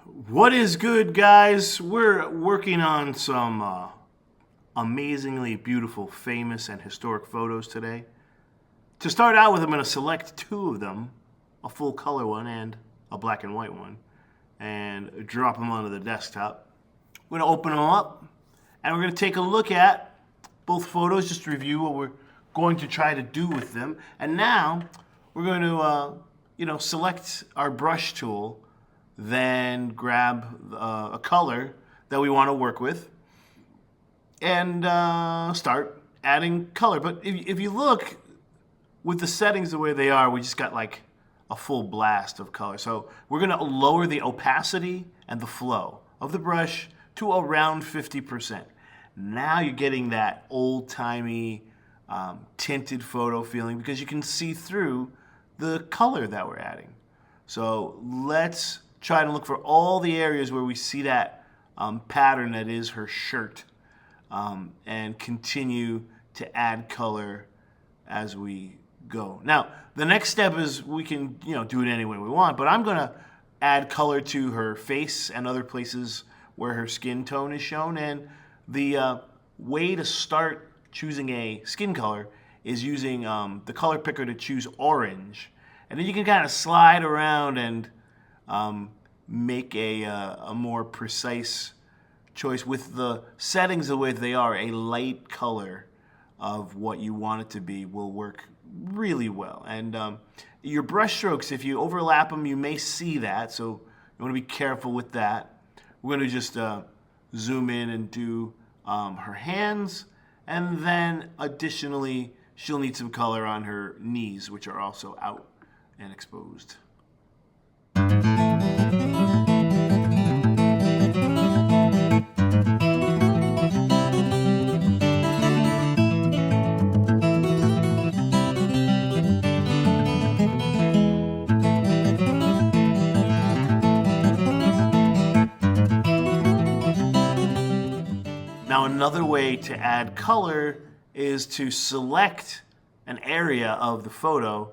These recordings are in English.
What is good, guys? We're working on some amazingly beautiful, famous, and historic photos today. To start out with, I'm going to select two of them, a full color one and a black and white one, and drop them onto the desktop. We're going to open them up, and we're going to take a look at both photos, just to review what we're going to try to do with them. And now we're going to, select our brush tool, then grab a color that we want to work with, and start adding color. But if you look, with the settings the way they are, we just got like a full blast of color. So we're going to lower the opacity and the flow of the brush to around 50%. Now you're getting that old-timey tinted photo feeling because you can see through the color that we're adding. So let's try to look for all the areas where we see that pattern that is her shirt, and continue to add color as we go. Now, the next step is we can do it any way we want, but I'm going to add color to her face and other places where her skin tone is shown. And the way to start choosing a skin color is using the color picker to choose orange. And then you can kind of slide around and make a more precise choice with the settings the way they are. A light color of what you want it to be will work really well. And your brush strokes, if you overlap them, you may see that, so you want to be careful with that. We're going to just zoom in and do her hands, and then additionally she'll need some color on her knees, which are also out and exposed. Now, another way to add color is to select an area of the photo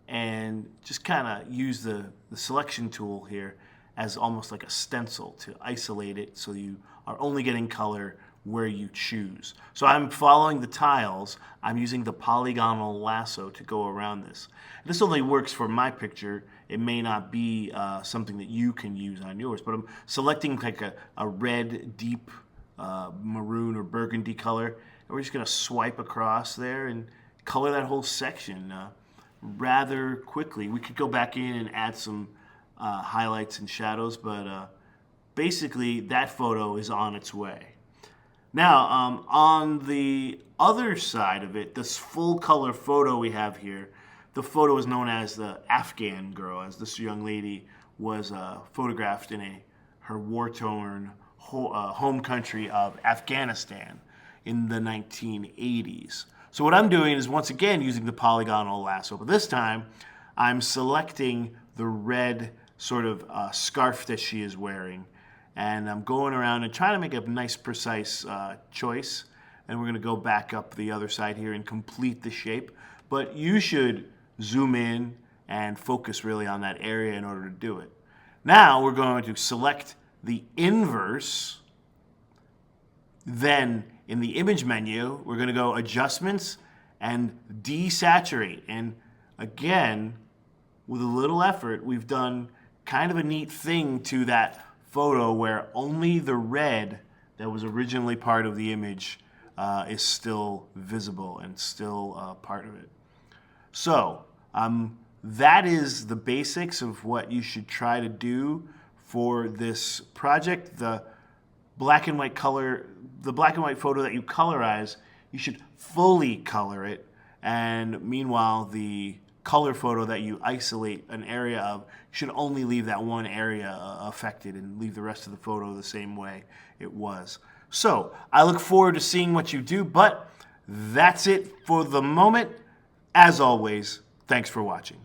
and just kind of use the selection tool here as almost like a stencil to isolate it so you are only getting color where you choose. So I'm following the tiles. I'm using the polygonal lasso to go around this. This only works for my picture. It may not be something that you can use on yours, but I'm selecting like a red, deep maroon or burgundy color, and we're just going to swipe across there and color that whole section rather quickly. We could go back in and add some highlights and shadows, but basically that photo is on its way. Now, on the other side of it, this full color photo we have here, the photo is known as the Afghan girl, as this young lady was photographed in her war-torn home country of Afghanistan in the 1980s. So what I'm doing is once again using the polygonal lasso, but this time I'm selecting the red sort of scarf that she is wearing, and I'm going around and trying to make a nice precise choice, and we're going to go back up the other side here and complete the shape. But you should zoom in and focus really on that area in order to do it. Now we're going to select the inverse. Then in the image menu, we're going to go adjustments and desaturate. And again, with a little effort, we've done kind of a neat thing to that photo where only the red that was originally part of the image is still visible and still part of it. So that is the basics of what you should try to do for this project. The black and white photo that you colorize, you should fully color it, and meanwhile the color photo that you isolate an area of, you should only leave that one area affected and leave the rest of the photo the same way it was. So I look forward to seeing what you do, but that's it for the moment. As always, thanks for watching.